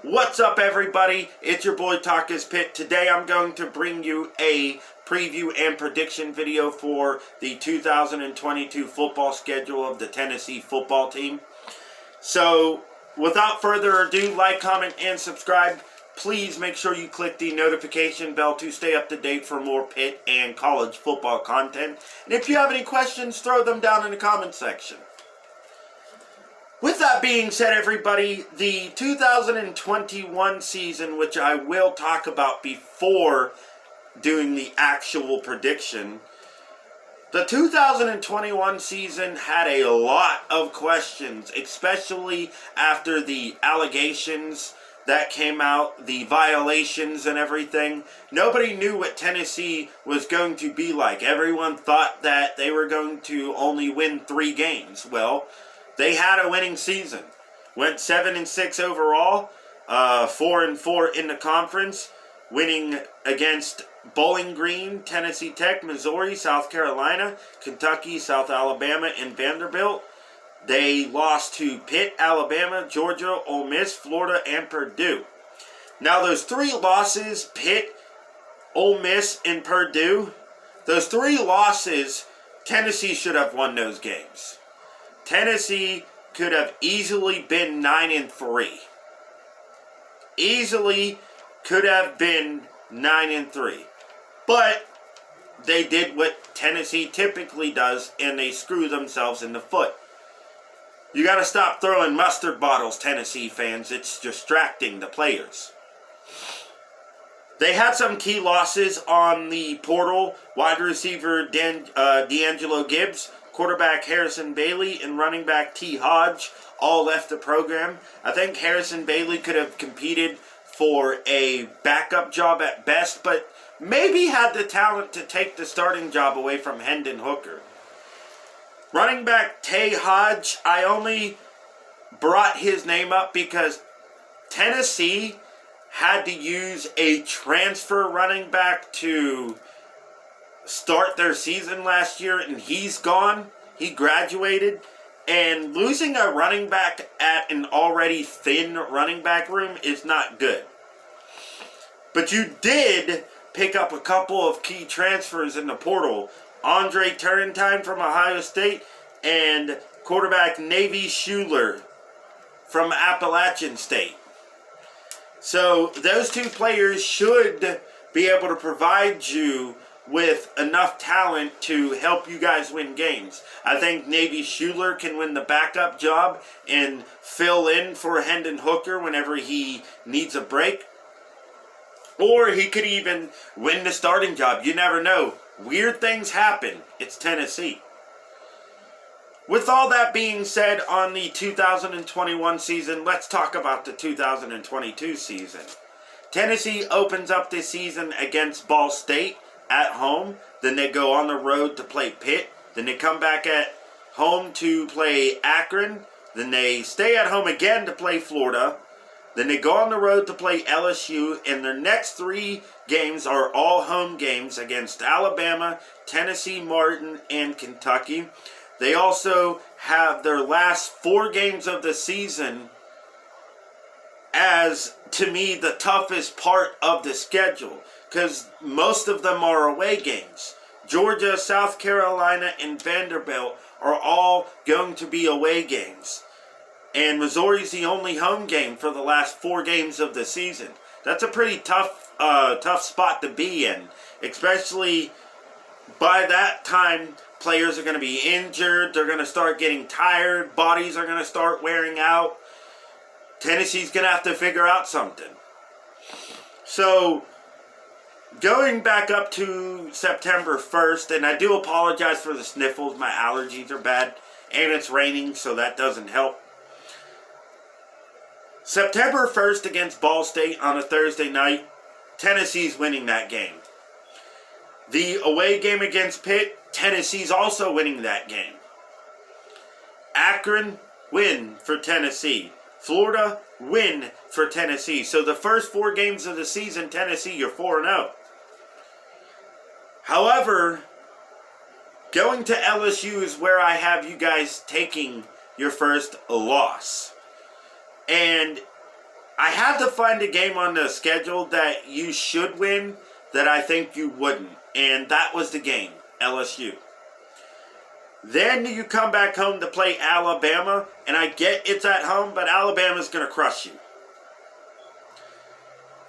What's up, everybody? It's your boy TALK-IS-PITT. Today I'm going to bring you a preview and prediction video for the 2022 football schedule of the Tennessee football team. So, without further ado, like, comment, and subscribe. Please make sure you click the notification bell to stay up to date for more Pitt and college football content. And if you have any questions, throw them down in the comment section. With that being said, everybody, the 2021 season, which I will talk about before doing the actual prediction, the 2021 season had a lot of questions, especially after the allegations that came out, the violations and everything. Nobody knew what Tennessee was going to be like. Everyone thought that they were going to only win 3 games. Well, they had a winning season. Went 7-6 overall, 4-4 in the conference, winning against Bowling Green, Tennessee Tech, Missouri, South Carolina, Kentucky, South Alabama, and Vanderbilt. They lost to Pitt, Alabama, Georgia, Ole Miss, Florida, and Purdue. Now those 3 losses, Pitt, Ole Miss, and Purdue, those 3 losses, Tennessee should have won those games. Tennessee could have easily been 9-3. Easily could have been 9-3. But they did what Tennessee typically does, and they screw themselves in the foot. You got to stop throwing mustard bottles, Tennessee fans. It's distracting the players. They had some key losses on the portal. Wide receiver D'Angelo Gibbs, quarterback Harrison Bailey, and running back T. Hodge all left the program. I think Harrison Bailey could have competed for a backup job at best, but maybe had the talent to take the starting job away from Hendon Hooker. Running back Tay Hodge, I only brought his name up because Tennessee had to use a transfer running back to start their season last year, and he's gone. He graduated, and losing a running back at an already thin running back room is not good. But you did pick up a couple of key transfers in the portal. Andre Turrentine from Ohio State and quarterback Navy Schuler from Appalachian State. So those 2 players should be able to provide you with enough talent to help you guys win games. I think Navy Schuler can win the backup job and fill in for Hendon Hooker whenever he needs a break. Or he could even win the starting job. You never know. Weird things happen. It's Tennessee. With all that being said on the 2021 season, let's talk about the 2022 season. Tennessee opens up this season against Ball State at home. Then they go on the road to play Pitt. Then they come back at home to play Akron. Then they stay at home again to play Florida. Then they go on the road to play LSU, and their next 3 games are all home games against Alabama, Tennessee Martin, and Kentucky. They also have their last 4 games of the season as, to me, the toughest part of the schedule, because most of them are away games. Georgia, South Carolina, and Vanderbilt are all going to be away games. And Missouri's the only home game for the last 4 games of the season. That's a pretty tough spot to be in. Especially by that time, players are going to be injured. They're going to start getting tired. Bodies are going to start wearing out. Tennessee's going to have to figure out something. So, going back up to September 1st, and I do apologize for the sniffles. My allergies are bad. And it's raining, so that doesn't help. September 1st against Ball State on a Thursday night, Tennessee's winning that game. The away game against Pitt, Tennessee's also winning that game. Akron, win for Tennessee. Florida, win for Tennessee. So the first 4 games of the season, Tennessee, you're 4-0. However, going to LSU is where I have you guys taking your first loss. And I had to find a game on the schedule that you should win that I think you wouldn't. And that was the game, LSU. Then you come back home to play Alabama. And I get it's at home, but Alabama's going to crush you.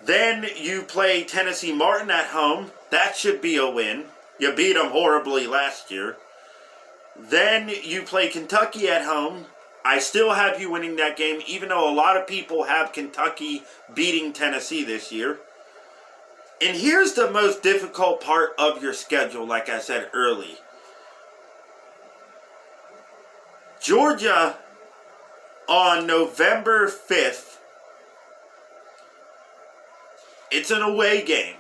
Then you play Tennessee Martin at home. That should be a win. You beat them horribly last year. Then you play Kentucky at home. I still have you winning that game, even though a lot of people have Kentucky beating Tennessee this year. And here's the most difficult part of your schedule, like I said early. Georgia on November 5th. It's an away game.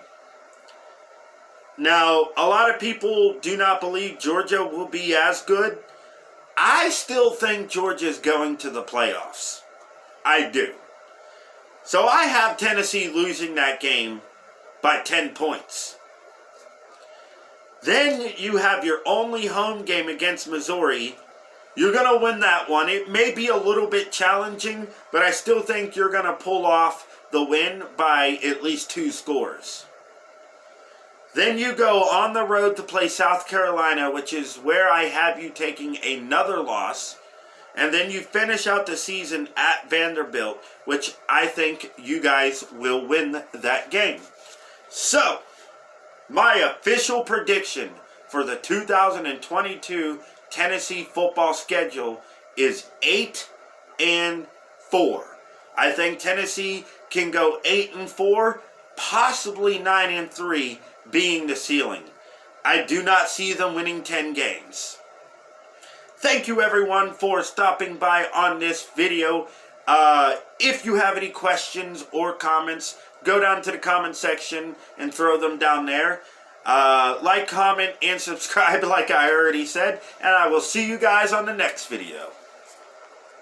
Now, a lot of people do not believe Georgia will be as good. I still think Georgia's going to the playoffs. I do. So I have Tennessee losing that game by 10 points. Then you have your only home game against Missouri. You're going to win that one. It may be a little bit challenging, but I still think you're going to pull off the win by at least 2 scores. Then you go on the road to play South Carolina, which is where I have you taking another loss. And then you finish out the season at Vanderbilt, which I think you guys will win that game. So, my official prediction for the 2022 Tennessee football schedule is 8-4. I think Tennessee can go 8-4, possibly 9-3 being the ceiling. I do not see them winning 10 games. Thank you everyone for stopping by on this video. If you have any questions or comments, go down to the comment section and throw them down there. Like, comment, and subscribe like I already said. And I will see you guys on the next video.